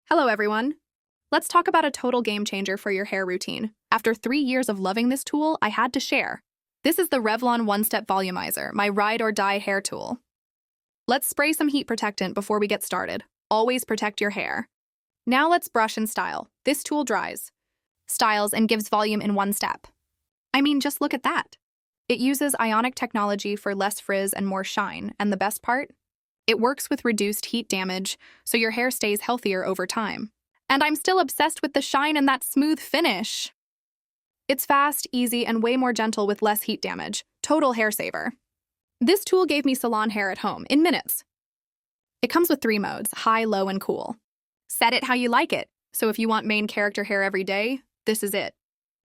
Hello, everyone. Let's talk about a total game changer for your hair routine. After 3 years of loving this tool, I had to share. This is the Revlon One-Step Volumizer, my ride or die hair tool. Let's spray some heat protectant before we get started. Always protect your hair. Now let's brush and style. This tool dries, styles, and gives volume in one step. I mean, just look at that. It uses ionic technology for less frizz and more shine, and the best part? It works with reduced heat damage, so your hair stays healthier over time. And I'm still obsessed with the shine and that smooth finish. It's fast, easy, and way more gentle with less heat damage. Total hair saver. This tool gave me salon hair at home in minutes. It comes with 3 modes: high, low, and cool. Set it how you like it. So if you want main character hair every day, this is it.